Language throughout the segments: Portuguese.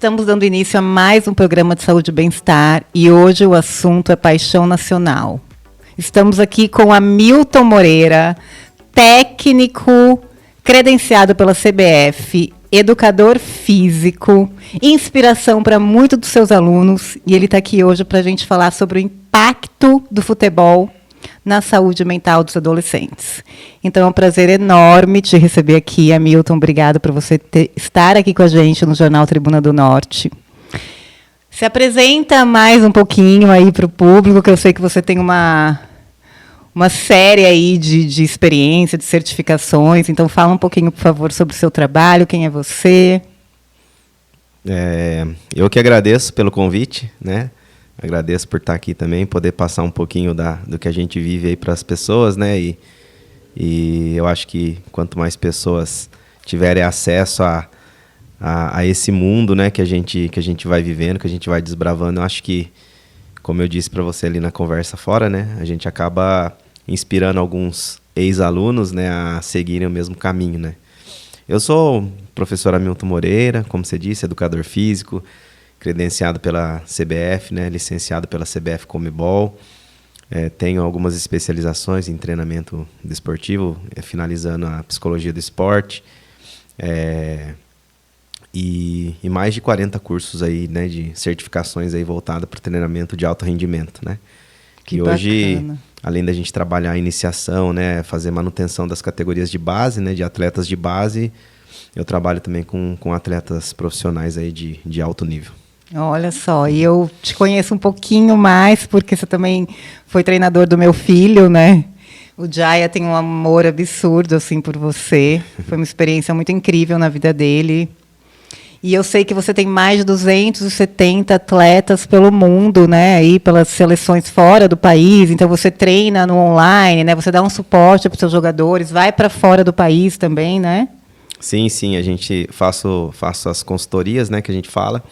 Estamos dando início a mais um programa de saúde e bem-estar e hoje o assunto é paixão nacional. Estamos aqui com Hamilton Moreira, técnico credenciado pela CBF, educador físico, inspiração para muitos dos seus alunos, e ele está aqui hoje para a gente falar sobre o impacto do futebol na saúde mental dos adolescentes. Então é um prazer enorme te receber aqui, Hamilton. Obrigado por você estar aqui com a gente no Jornal Tribuna do Norte. Se apresenta mais um pouquinho aí para o público, que eu sei que você tem uma série aí de experiência, de certificações. Então fala um pouquinho, por favor, sobre o seu trabalho, quem é você. Eu que agradeço pelo convite, né? Agradeço por estar aqui também, poder passar um pouquinho do que a gente vive aí para as pessoas, né? E eu acho que quanto mais pessoas tiverem acesso a esse mundo, né, que a gente vai vivendo, que a gente vai desbravando, eu acho que, como eu disse para você ali na conversa fora, né, a gente acaba inspirando alguns ex-alunos, né, a seguirem o mesmo caminho, né? Eu sou o professor Hamilton Moreira, como você disse, educador físico, credenciado pela CBF, né, licenciado pela CBF Comebol. Tenho algumas especializações em treinamento desportivo, finalizando a psicologia do esporte. E mais de 40 cursos aí, né, de certificações aí voltadas para o treinamento de alto rendimento, né? Que hoje, além da gente trabalhar a iniciação, né, fazer manutenção das categorias de base, né, de atletas de base, eu trabalho também com atletas profissionais aí de alto nível. Olha só, e eu te conheço um pouquinho mais, porque você também foi treinador do meu filho, né? O Jaya tem um amor absurdo, assim, por você. Foi uma experiência muito incrível na vida dele. E eu sei que você tem mais de 270 atletas pelo mundo, né? Aí pelas seleções fora do país. Então, você treina no online, né? Você dá um suporte para os seus jogadores, vai para fora do país também, né? Sim, a gente faço as consultorias, né, que a gente fala.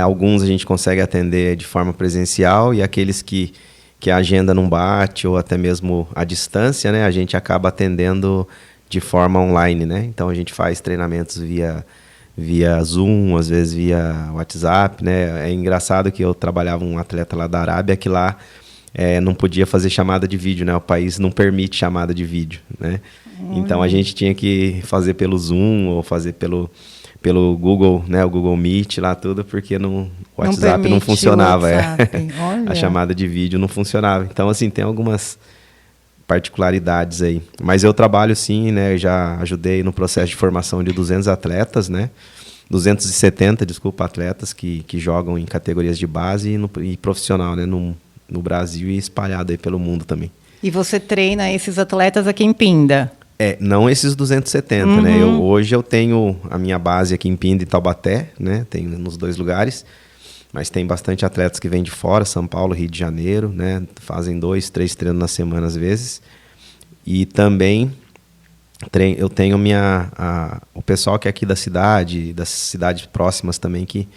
Alguns a gente consegue atender de forma presencial e aqueles que a agenda não bate ou até mesmo à distância, né, a gente acaba atendendo de forma online, né? Então a gente faz treinamentos via Zoom, às vezes via WhatsApp, né? É engraçado que eu trabalhava um atleta lá da Arábia que lá não podia fazer chamada de vídeo, né? O país não permite chamada de vídeo, né? Então a gente tinha que fazer pelo Zoom ou fazer pelo Google, né, o Google Meet lá tudo, porque o WhatsApp não funcionava. A chamada de vídeo não funcionava. Então, assim, tem algumas particularidades aí. Mas eu trabalho sim, né, já ajudei no processo de formação de 200 atletas, né, 270, desculpa, atletas que jogam em categorias de base e profissional, né, no Brasil e espalhado aí pelo mundo também. E você treina esses atletas aqui em Pinda? Não esses 270, né? Hoje eu tenho a minha base aqui em Pinda e Taubaté, né? Tenho nos dois lugares, mas tem bastante atletas que vêm de fora, São Paulo, Rio de Janeiro, né? Fazem 2, 3 treinos na semana às vezes. E também eu tenho o pessoal que é aqui das cidades próximas também, que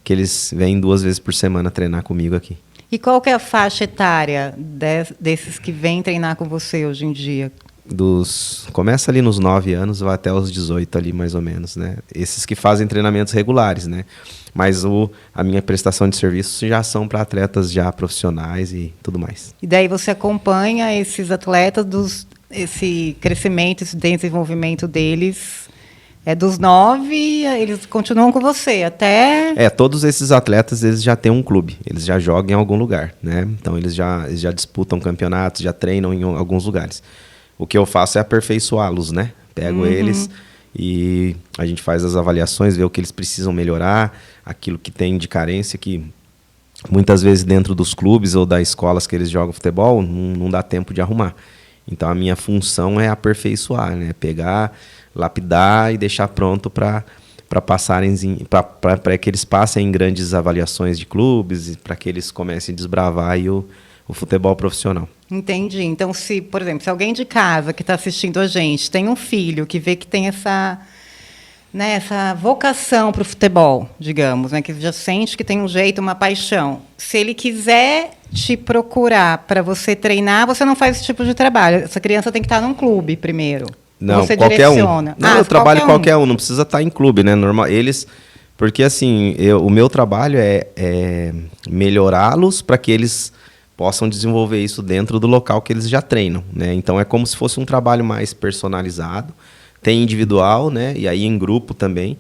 eles vêm 2 vezes por semana treinar comigo aqui. E qual que é a faixa etária desses que vêm treinar com você hoje em dia? Começa ali nos 9 anos, vai até os 18 ali, mais ou menos, né? Esses que fazem treinamentos regulares, né? Mas a minha prestação de serviços já são para atletas já profissionais e tudo mais. E daí você acompanha esses atletas, esse crescimento, esse desenvolvimento deles, dos 9, eles continuam com você até... Todos esses atletas, eles já têm um clube, eles já jogam em algum lugar, né? Então eles já disputam campeonatos, já treinam em alguns lugares. O que eu faço é aperfeiçoá-los, né? Pego eles e a gente faz as avaliações, vê o que eles precisam melhorar, aquilo que tem de carência, que muitas vezes dentro dos clubes ou das escolas que eles jogam futebol, não dá tempo de arrumar. Então a minha função é aperfeiçoar, né? Pegar, lapidar e deixar pronto para que eles passem em grandes avaliações de clubes, para que eles comecem a desbravar aí o futebol profissional. Entendi. Então, por exemplo, se alguém de casa que está assistindo a gente tem um filho que vê que tem essa vocação para o futebol, digamos, né, que já sente que tem um jeito, uma paixão, se ele quiser te procurar para você treinar, você não faz esse tipo de trabalho. Essa criança tem que estar num clube primeiro. Não, você qualquer direciona. um. Não, eu trabalho qualquer um, não precisa estar em clube, né? Normal, eles Porque assim, o meu trabalho é melhorá-los para que eles possam desenvolver isso dentro do local que eles já treinam, né? Então é como se fosse um trabalho mais personalizado, tem individual, né? E aí em grupo também.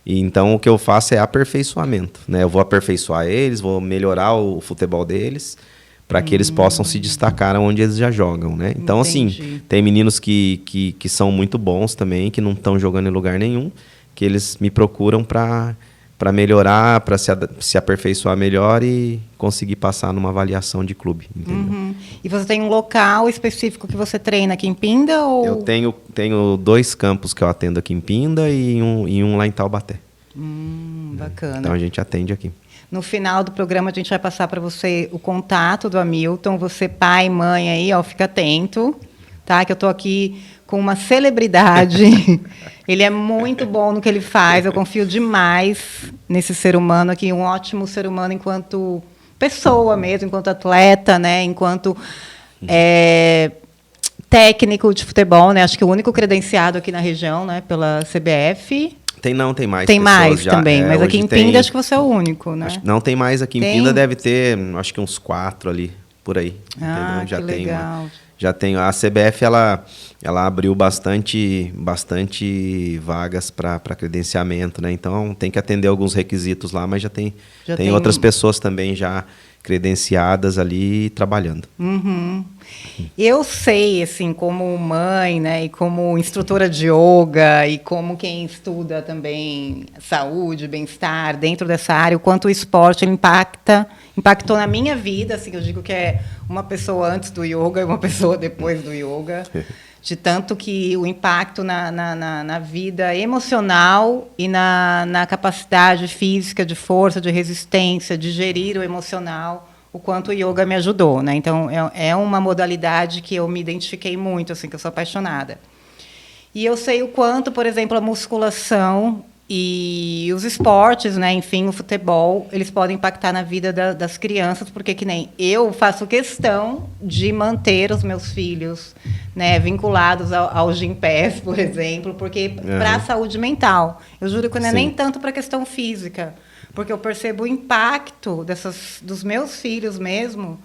E então o que eu faço é aperfeiçoamento, né? Eu vou aperfeiçoar eles, vou melhorar o futebol deles para que eles possam se destacar onde eles já jogam, né? Então Entendi. assim, tem meninos que são muito bons também, que não estão jogando em lugar nenhum, que eles me procuram para melhorar, para se aperfeiçoar melhor e conseguir passar numa avaliação de clube, entendeu? E você tem um local específico que você treina aqui em Pinda? Ou... Eu tenho 2 campos que eu atendo aqui em Pinda e um lá em Taubaté. Bacana. Então a gente atende aqui. No final do programa, a gente vai passar para você o contato do Hamilton. Você, pai, mãe, aí, ó, fica atento, tá? Que eu estou aqui com uma celebridade. Ele é muito bom no que ele faz. Eu confio demais nesse ser humano aqui, um ótimo ser humano enquanto pessoa mesmo, enquanto atleta, né? Enquanto técnico de futebol, né? Acho que o único credenciado aqui na região, né? Pela CBF. Tem mais. Tem mais já, também, mas aqui em Pinda acho que você é o único, né? Não tem mais aqui em Pinda, deve ter, acho que uns 4 ali, por aí. Ah, já que legal. Já tenho. A CBF, ela abriu bastante vagas para credenciamento, né? Então, tem que atender alguns requisitos lá, mas tem outras pessoas também já credenciadas ali trabalhando. Eu sei, assim, como mãe, né, e como instrutora de yoga, e como quem estuda também saúde, bem-estar dentro dessa área, o quanto o esporte ele impactou na minha vida, assim, eu digo que é uma pessoa antes do yoga e uma pessoa depois do yoga, de tanto que o impacto na vida emocional e na capacidade física, de força, de resistência, de gerir o emocional, o quanto o yoga me ajudou, né? Então, é uma modalidade que eu me identifiquei muito, assim, que eu sou apaixonada. E eu sei o quanto, por exemplo, a musculação e os esportes, né, enfim, o futebol, eles podem impactar na vida das crianças, porque que nem eu faço questão de manter os meus filhos, né, vinculados ao Gympass, por exemplo, porque para a saúde mental. Eu juro que não é nem tanto para a questão física, porque eu percebo o impacto dos meus filhos mesmo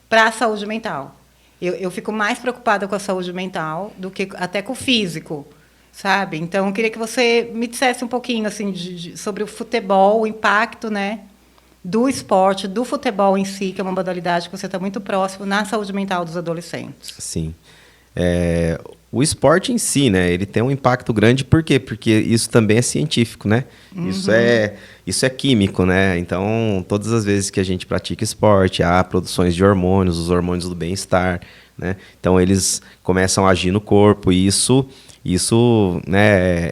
para a saúde mental. Eu fico mais preocupada com a saúde mental do que até com o físico, sabe? Então, eu queria que você me dissesse um pouquinho assim, sobre o futebol, o impacto, né, do esporte, do futebol em si, que é uma modalidade que você está muito próximo na saúde mental dos adolescentes. Sim. O esporte em si, né, ele tem um impacto grande, por quê? Porque isso também é científico, né? Isso é químico, né? Então, todas as vezes que a gente pratica esporte, há produções de hormônios, os hormônios do bem-estar, né? Então, eles começam a agir no corpo e isso né,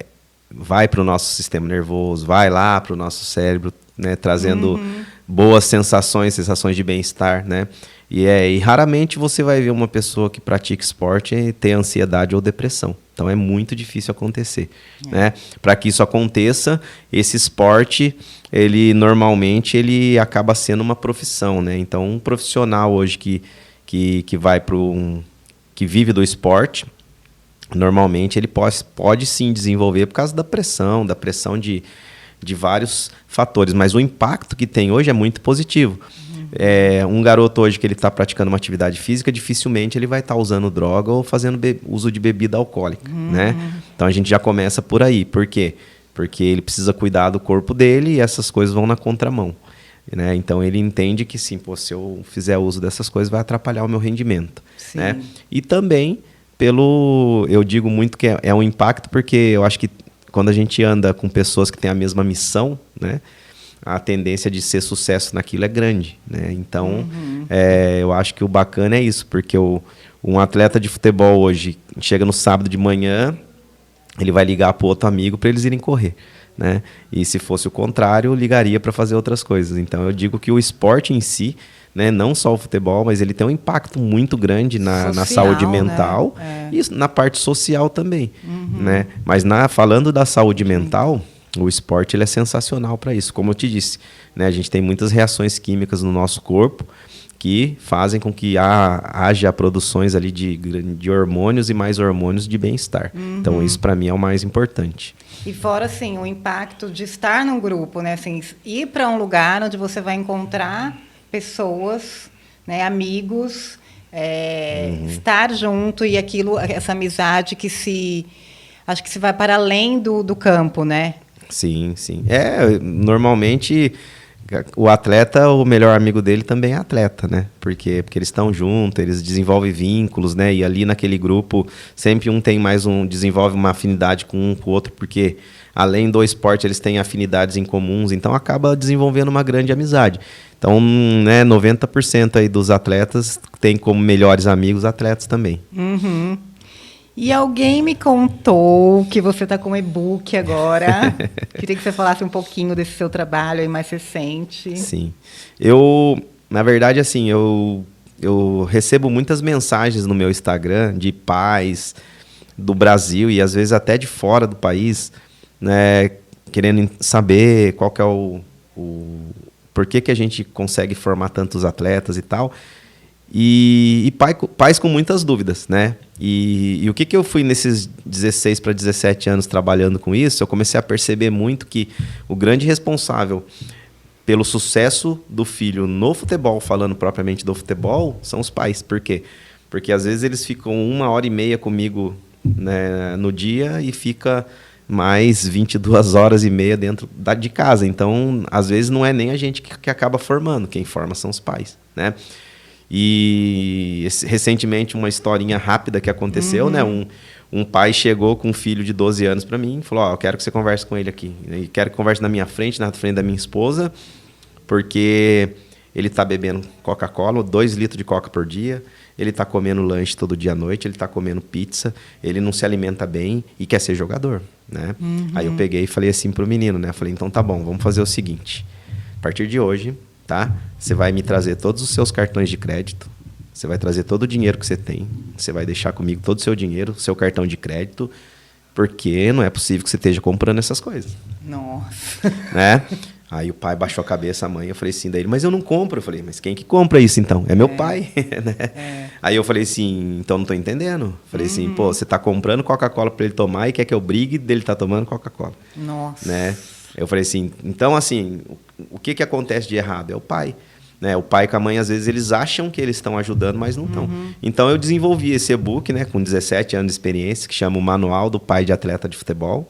vai para o nosso sistema nervoso, vai lá para o nosso cérebro, né, trazendo boas sensações de bem-estar, né? E raramente você vai ver uma pessoa que pratica esporte ter ansiedade ou depressão. Então é muito difícil acontecer, né? Para que isso aconteça, esse esporte, ele normalmente ele acaba sendo uma profissão, né? Então um profissional hoje que vai que vive do esporte, normalmente ele pode sim desenvolver por causa da pressão de vários fatores, mas o impacto que tem hoje é muito positivo. Um garoto hoje que ele está praticando uma atividade física, dificilmente ele vai estar usando droga ou fazendo uso de bebida alcoólica, né? Então a gente já começa por aí. Por quê? Porque ele precisa cuidar do corpo dele e essas coisas vão na contramão, né? Então ele entende que sim, se eu fizer uso dessas coisas vai atrapalhar o meu rendimento, né? E também eu digo muito que é um impacto porque eu acho que quando a gente anda com pessoas que têm a mesma missão, né, a tendência de ser sucesso naquilo é grande, né? Então, eu acho que o bacana é isso, porque um atleta de futebol hoje chega no sábado de manhã, ele vai ligar para o outro amigo para eles irem correr, né? E se fosse o contrário, ligaria para fazer outras coisas. Então, eu digo que o esporte em si, né, não só o futebol, mas ele tem um impacto muito grande na saúde mental, né? E na parte social também, né? Mas falando da saúde mental, o esporte ele é sensacional para isso. Como eu te disse, né, a gente tem muitas reações químicas no nosso corpo que fazem com que haja produções ali de hormônios e mais hormônios de bem-estar. Então, isso para mim é o mais importante. E fora, assim, o impacto de estar num grupo, né? Assim, ir para um lugar onde você vai encontrar pessoas, né, amigos, estar junto e aquilo, essa amizade acho que se vai para além do campo, né? Sim, sim. Normalmente o atleta, o melhor amigo dele também é atleta, né? Porque eles estão juntos, eles desenvolvem vínculos, né? E ali naquele grupo, sempre desenvolve uma afinidade com um com o outro, porque além do esporte, eles têm afinidades em comuns, então acaba desenvolvendo uma grande amizade. Então, né, 90% aí dos atletas tem como melhores amigos atletas também. Uhum. E alguém me contou que você está com um e-book agora. Queria que você falasse um pouquinho desse seu trabalho aí mais recente. Sim. Na verdade, assim, eu recebo muitas mensagens no meu Instagram de pais do Brasil e às vezes até de fora do país, né, querendo saber qual que é por que a gente consegue formar tantos atletas e tal. E pais com muitas dúvidas, né? E o que eu fui nesses 16 para 17 anos trabalhando com isso, eu comecei a perceber muito que o grande responsável pelo sucesso do filho no futebol, falando propriamente do futebol, são os pais. Por quê? Porque às vezes eles ficam 1h30 comigo, né, no dia e fica mais 22h30 dentro de casa. Então, às vezes não é nem a gente que acaba formando, quem forma são os pais, né? E recentemente uma historinha rápida que aconteceu, né? Um pai chegou com um filho de 12 anos para mim e falou: eu quero que você converse com ele aqui. E quero que converse na minha frente, na frente da minha esposa, porque ele está bebendo Coca-Cola, 2 litros de Coca por dia, ele está comendo lanche todo dia à noite, ele está comendo pizza, ele não se alimenta bem e quer ser jogador, né? Aí eu peguei e falei assim pro menino, né? Falei, então tá bom, vamos fazer o seguinte. A partir de hoje, tá? Você vai me trazer todos os seus cartões de crédito, você vai trazer todo o dinheiro que você tem, você vai deixar comigo todo o seu dinheiro, seu cartão de crédito, porque não é possível que você esteja comprando essas coisas. Nossa. Né? Aí o pai baixou a cabeça, a mãe, eu falei assim, daí ele, mas eu não compro. Eu falei, mas quem que compra isso então? É meu pai. Né? Aí eu falei assim, então não tô entendendo. Eu falei assim, pô, você tá comprando Coca-Cola para ele tomar e quer que eu brigue dele tá tomando Coca-Cola. Nossa. Né? Eu falei assim, então assim, o que acontece de errado? É o pai. Né? O pai com a mãe, às vezes, eles acham que eles estão ajudando, mas não estão. Então eu desenvolvi esse e-book, né, com 17 anos de experiência, que chama o Manual do Pai de Atleta de Futebol.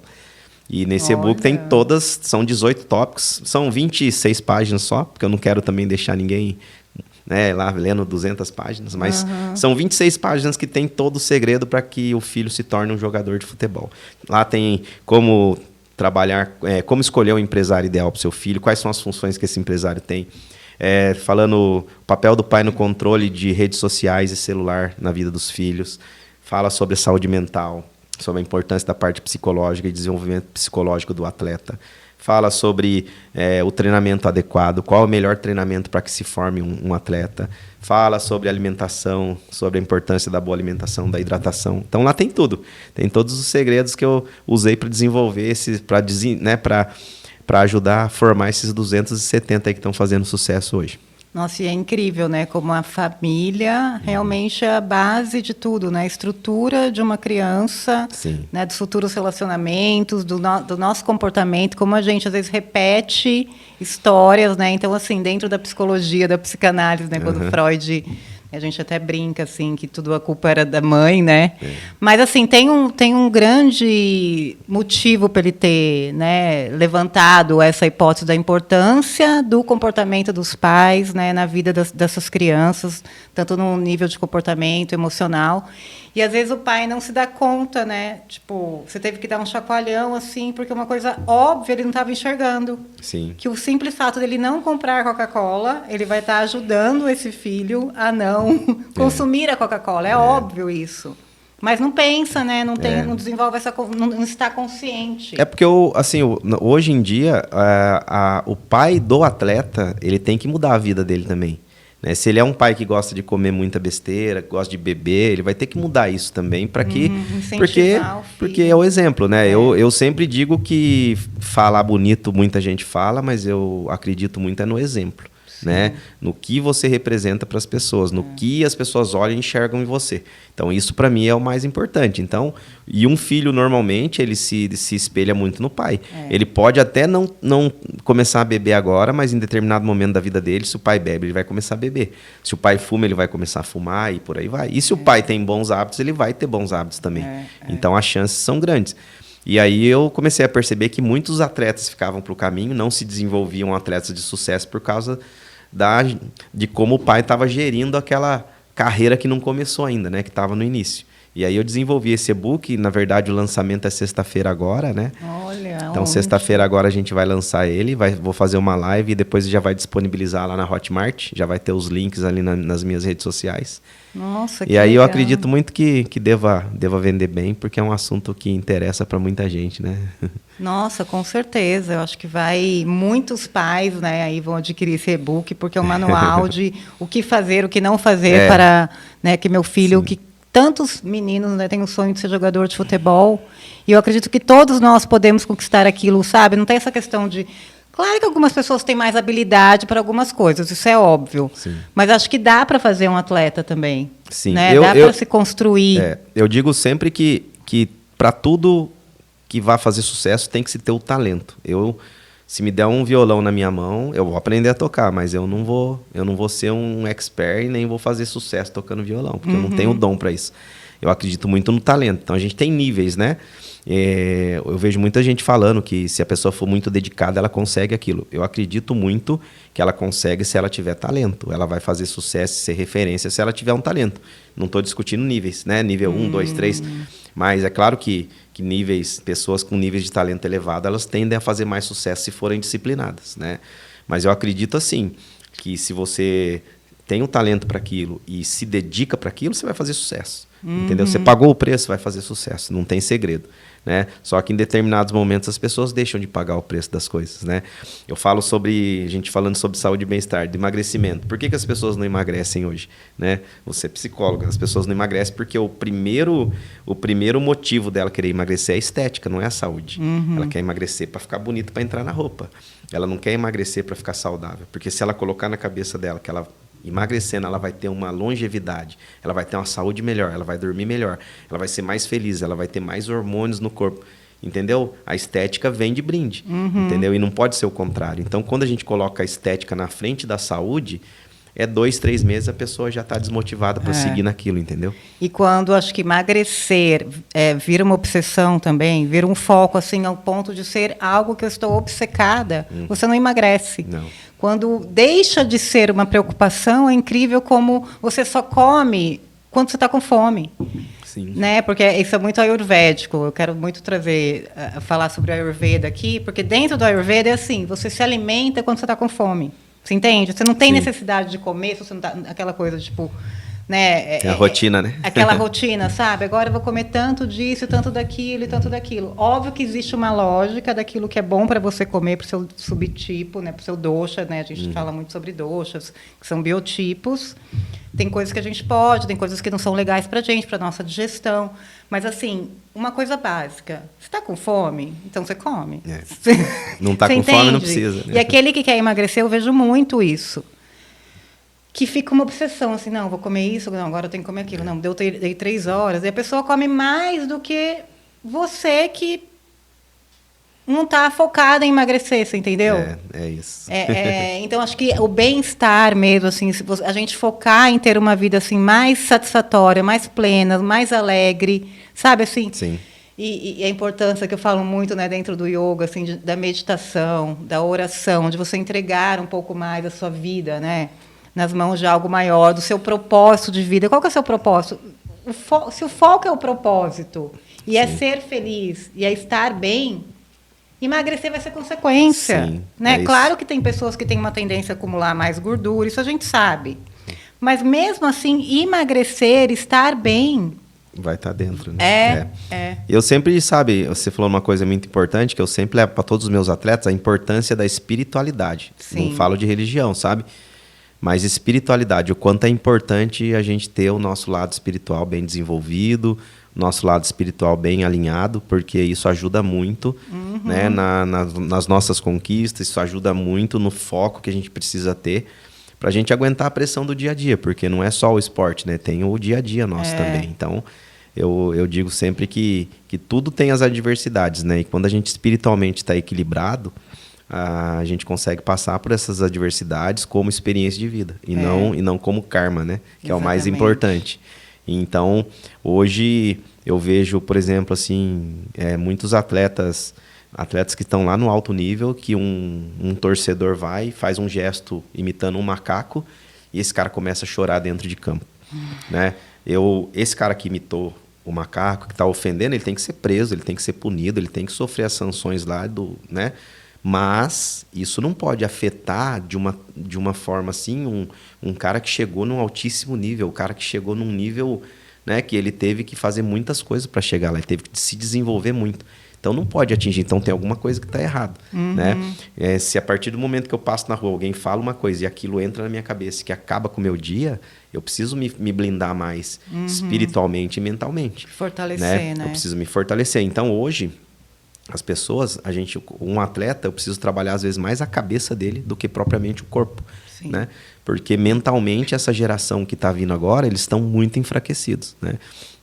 E nesse e-book tem são 18 tópicos, são 26 páginas só, porque eu não quero também deixar ninguém, né, lá lendo 200 páginas, mas são 26 páginas que tem todo o segredo para que o filho se torne um jogador de futebol. Lá tem como trabalhar, como escolher o empresário ideal para o seu filho, quais são as funções que esse empresário tem, falando o papel do pai no controle de redes sociais e celular na vida dos filhos, fala sobre a saúde mental, sobre a importância da parte psicológica e desenvolvimento psicológico do atleta. Fala sobre o treinamento adequado, qual é o melhor treinamento para que se forme um atleta. Fala sobre alimentação, sobre a importância da boa alimentação, da hidratação. Então lá tem tudo. Tem todos os segredos que eu usei para desenvolver, para ajudar a formar esses 270 aí que estão fazendo sucesso hoje. Nossa, e é incrível, né? Como a família realmente é a base de tudo, né? A estrutura de uma criança, né? Dos futuros relacionamentos, do nosso comportamento, como a gente às vezes repete histórias, né? Então, assim, dentro da psicologia, da psicanálise, né? Quando Freud, a gente até brinca, assim, que tudo a culpa era da mãe, né? Mas, assim, tem um grande motivo para ele ter, né, levantado essa hipótese da importância do comportamento dos pais, né, na vida dessas crianças, tanto no nível de comportamento emocional. E, às vezes, o pai não se dá conta, né? Tipo, você teve que dar um chacoalhão, assim, porque uma coisa óbvia ele não estava enxergando. Sim. Que o simples fato dele não comprar Coca-Cola, ele vai estar ajudando esse filho a não consumir a Coca-Cola. É óbvio isso. Mas não pensa, né? Não desenvolve não está consciente. É porque, hoje em dia, o pai do atleta, ele tem que mudar a vida dele também. Né? Se ele é um pai que gosta de comer muita besteira, gosta de beber, ele vai ter que mudar isso também para que... Porque é o exemplo, né? Eu sempre digo que falar bonito muita gente fala, mas eu acredito muito no exemplo. né? No que você representa para as pessoas, no que as pessoas olham e enxergam em você. Então, isso para mim é o mais importante. Então, e um filho, normalmente, ele se espelha muito no pai. Ele pode até não começar a beber agora, mas em determinado momento da vida dele, se o pai bebe, ele vai começar a beber. Se o pai fuma, ele vai começar a fumar e por aí vai. E se o pai tem bons hábitos, ele vai ter bons hábitos também. Então, as chances são grandes. E aí eu comecei a perceber que muitos atletas ficavam para o caminho, não se desenvolviam atletas de sucesso por causa de como o pai estava gerindo aquela carreira que não começou ainda, né? Que estava no início. E aí eu desenvolvi esse e-book, na verdade o lançamento é sexta-feira agora, né? Olha, então sexta-feira agora a gente vai lançar ele, vou fazer uma live e depois já vai disponibilizar lá na Hotmart, já vai ter os links ali nas minhas redes sociais. Nossa, que E aí legal. eu acredito muito que deva vender bem, porque é um assunto que interessa para muita gente, né? Nossa, com certeza. Eu acho que muitos pais, né, aí vão adquirir esse e-book, porque é um manual de o que fazer, o que não fazer para, né, que meu filho, Sim. que tantos meninos, né, têm o sonho de ser jogador de futebol, e eu acredito que todos nós podemos conquistar aquilo, sabe? Não tem essa questão de... Claro que algumas pessoas têm mais habilidade para algumas coisas, isso é óbvio. Sim. Mas acho que dá para fazer um atleta também. Sim. Né? Dá para se construir. Eu digo sempre que para tudo que vá fazer sucesso tem que se ter o talento. Se me der um violão na minha mão, eu vou aprender a tocar, mas eu não vou ser um expert e nem vou fazer sucesso tocando violão, porque eu não tenho dom para isso. Eu acredito muito no talento. Então a gente tem níveis, né? Eu vejo muita gente falando que se a pessoa for muito dedicada, ela consegue aquilo. Eu acredito muito que ela consegue se ela tiver talento. Ela vai fazer sucesso, ser referência se ela tiver um talento. Não estou discutindo níveis, né? Nível 1, 2, 3. Mas é claro que pessoas com níveis de talento elevado, elas tendem a fazer mais sucesso se forem disciplinadas, né? Mas eu acredito assim, que se você tem um talento para aquilo e se dedica para aquilo, você vai fazer sucesso. Entendeu? Você pagou o preço, vai fazer sucesso. Não tem segredo, né? Só que em determinados momentos as pessoas deixam de pagar o preço das coisas, né? Eu falo a gente falando sobre saúde e bem-estar, de emagrecimento. Por que as pessoas não emagrecem hoje, né? Você é psicóloga, as pessoas não emagrecem porque o primeiro motivo dela querer emagrecer é a estética, não é a saúde. Ela quer emagrecer para ficar bonita, para entrar na roupa. Ela não quer emagrecer para ficar saudável, porque se ela colocar na cabeça dela que ela emagrecendo, ela vai ter uma longevidade, ela vai ter uma saúde melhor, ela vai dormir melhor, ela vai ser mais feliz, ela vai ter mais hormônios no corpo, entendeu? A estética vem de brinde, entendeu? E não pode ser o contrário. Então, quando a gente coloca a estética na frente da saúde, 2, 3 meses a pessoa já está desmotivada para seguir naquilo, entendeu? E quando acho que emagrecer vira uma obsessão também, vira um foco assim ao ponto de ser algo que eu estou obcecada, você não emagrece. Não. Quando deixa de ser uma preocupação, é incrível como você só come quando você está com fome. Sim. Né? Porque isso é muito ayurvédico. Eu quero muito falar sobre a Ayurveda aqui, porque dentro do Ayurveda é assim, você se alimenta quando você está com fome. Você entende? Você não tem necessidade de comer, se você não tá, aquela coisa, tipo... Né? É a rotina, né? Aquela rotina, sabe? Agora eu vou comer tanto disso, tanto daquilo e tanto daquilo. Óbvio que existe uma lógica daquilo que é bom para você comer, para o seu subtipo, né? Para o seu dosha, né? A gente fala muito sobre doshas, que são biotipos. Tem coisas que a gente pode, tem coisas que não são legais para a gente, para a nossa digestão. Mas, assim, uma coisa básica. Você está com fome? Então você come. Não está com fome, não precisa. Né? E aquele que quer emagrecer, eu vejo muito isso. Que fica uma obsessão, assim, não, vou comer isso, não, agora eu tenho que comer aquilo. Não, dei 3 horas. E a pessoa come mais do que você que não está focada em emagrecer, você entendeu? É isso. Então, acho que o bem-estar mesmo, assim, se a gente focar em ter uma vida assim, mais satisfatória, mais plena, mais alegre, sabe, assim? Sim. E a importância que eu falo muito, né, dentro do yoga, assim, da meditação, da oração, de você entregar um pouco mais a sua vida, né? Nas mãos de algo maior, do seu propósito de vida. Qual que é o seu propósito? Se o foco é o propósito, e é ser feliz, e é estar bem, emagrecer vai ser consequência. Sim, né? isso. Claro que tem pessoas que têm uma tendência a acumular mais gordura, isso a gente sabe. Mas, mesmo assim, emagrecer, estar bem... Vai estar dentro, né? Eu sempre, sabe, você falou uma coisa muito importante, que eu sempre levo para todos os meus atletas, a importância da espiritualidade. Sim. Não falo de religião, sabe? Mas espiritualidade, o quanto é importante a gente ter o nosso lado espiritual bem desenvolvido, nosso lado espiritual bem alinhado, porque isso ajuda muito, né, nas nossas conquistas, isso ajuda muito no foco que a gente precisa ter. para a gente aguentar a pressão do dia a dia, porque não é só o esporte, né? Tem o dia a dia nosso também. Então, eu digo sempre que tudo tem as adversidades, né? E quando a gente espiritualmente está equilibrado, a gente consegue passar por essas adversidades como experiência de vida e não como karma, né? Que é o mais importante. Então, hoje eu vejo, por exemplo, assim, muitos atletas que estão lá no alto nível, que um torcedor vai e faz um gesto imitando um macaco e esse cara começa a chorar dentro de campo, né? Esse cara que imitou o macaco, que está ofendendo, ele tem que ser preso, ele tem que ser punido, ele tem que sofrer as sanções lá né? Mas isso não pode afetar de uma forma assim um cara que chegou num altíssimo nível, o cara que chegou num nível, né, que ele teve que fazer muitas coisas para chegar lá, ele teve que se desenvolver muito. Então não pode atingir, então tem alguma coisa que está errado, né? Se a partir do momento que eu passo na rua, alguém fala uma coisa e aquilo entra na minha cabeça, que acaba com o meu dia, eu preciso me blindar mais espiritualmente e mentalmente. Fortalecer, né? Eu preciso me fortalecer. Então hoje as pessoas, um atleta, eu preciso trabalhar às vezes mais a cabeça dele do que propriamente o corpo, né? Porque mentalmente essa geração que está vindo agora, eles estão muito enfraquecidos, né?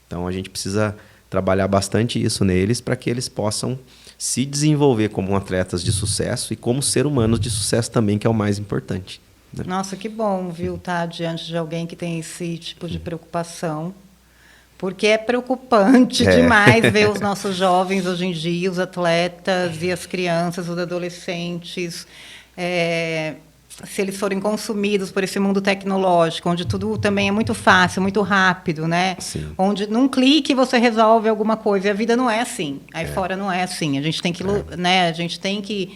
Então a gente precisa trabalhar bastante isso neles para que eles possam se desenvolver como atletas de sucesso e como ser humanos de sucesso também, que é o mais importante, né? Nossa, que bom, viu, estar diante de alguém que tem esse tipo de preocupação. Porque é preocupante demais ver os nossos jovens hoje em dia, os atletas e as crianças, os adolescentes, se eles forem consumidos por esse mundo tecnológico, onde tudo também é muito fácil, muito rápido, né? Sim. Onde num clique você resolve alguma coisa. E a vida não é assim. Aí fora não é assim. A gente tem que, né? A gente tem que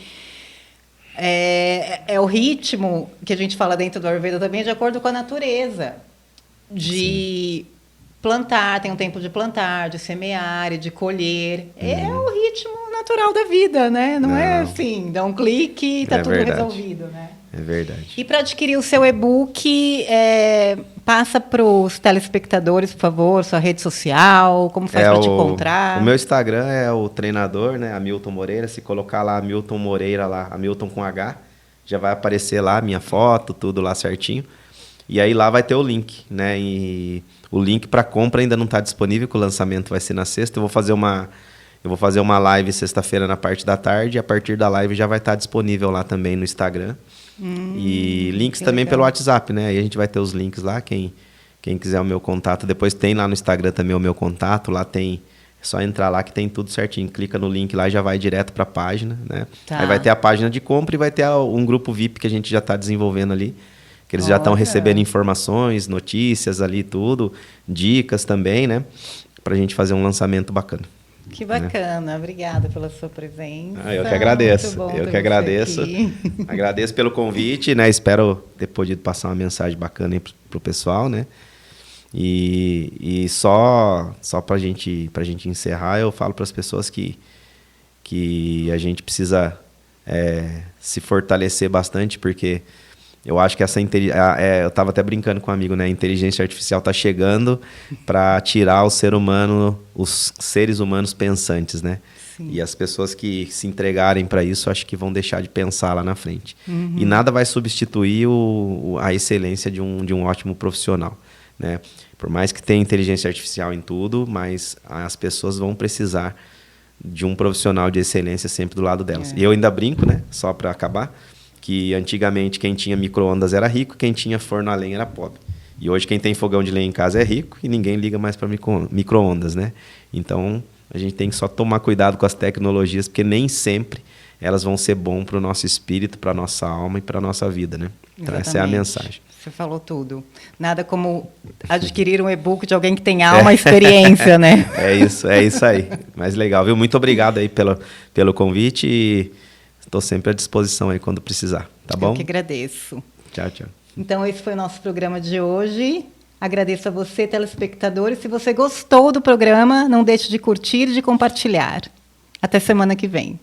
é o ritmo que a gente fala dentro do Ayurveda também, de acordo com a natureza. De plantar, tem um tempo de plantar, de semear e de colher. É o ritmo natural da vida, né? Não é assim, dá um clique e está tudo resolvido, né? É verdade. E para adquirir o seu e-book, passa para os telespectadores, por favor, sua rede social, como faz para te encontrar? O meu Instagram é o treinador, né? Hamilton Moreira. Se colocar lá Hamilton Moreira, lá, Hamilton com H, já vai aparecer lá minha foto, tudo lá certinho. E aí lá vai ter o link, né? E o link para compra ainda não está disponível, que o lançamento vai ser na sexta. Eu vou fazer uma live sexta-feira na parte da tarde, e a partir da live já vai estar disponível lá também no Instagram. E links também legal. Pelo WhatsApp, né? Aí a gente vai ter os links lá, quem quiser o meu contato. Depois tem lá no Instagram também o meu contato, lá tem... É só entrar lá que tem tudo certinho. Clica no link lá e já vai direto para a página, né? Tá. Aí vai ter a página de compra e vai ter um grupo VIP que a gente já está desenvolvendo ali. Que eles já estão recebendo informações, notícias ali, tudo, dicas também, né? Para a gente fazer um lançamento bacana. Que bacana, né? Obrigada pela sua presença. Eu que agradeço. Eu que agradeço. Agradeço pelo convite, né? Espero ter podido passar uma mensagem bacana aí pro pessoal, né? E só para a gente encerrar, eu falo para as pessoas que a gente precisa se fortalecer bastante, porque eu acho que eu estava até brincando com um amigo, né? A inteligência artificial está chegando para tirar o ser humano, os seres humanos pensantes, né? Sim. E as pessoas que se entregarem para isso, acho que vão deixar de pensar lá na frente. E nada vai substituir a excelência de um ótimo profissional, né? Por mais que tenha inteligência artificial em tudo, mas as pessoas vão precisar de um profissional de excelência sempre do lado delas. E eu ainda brinco, né? Só para acabar, que antigamente quem tinha micro-ondas era rico, quem tinha forno a lenha era pobre. E hoje quem tem fogão de lenha em casa é rico e ninguém liga mais para micro-ondas, né? Então, a gente tem que só tomar cuidado com as tecnologias, porque nem sempre elas vão ser bom para o nosso espírito, para a nossa alma e para a nossa vida, né? Então, exatamente. Essa é a mensagem. Você falou tudo. Nada como adquirir um e-book de alguém que tem alma e experiência, né? É isso aí. Mas legal, viu? Muito obrigado aí pelo convite e estou sempre à disposição aí quando precisar, tá bom? Eu que agradeço. Tchau, tchau. Então, esse foi o nosso programa de hoje. Agradeço a você, telespectador. E se você gostou do programa, não deixe de curtir e de compartilhar. Até semana que vem.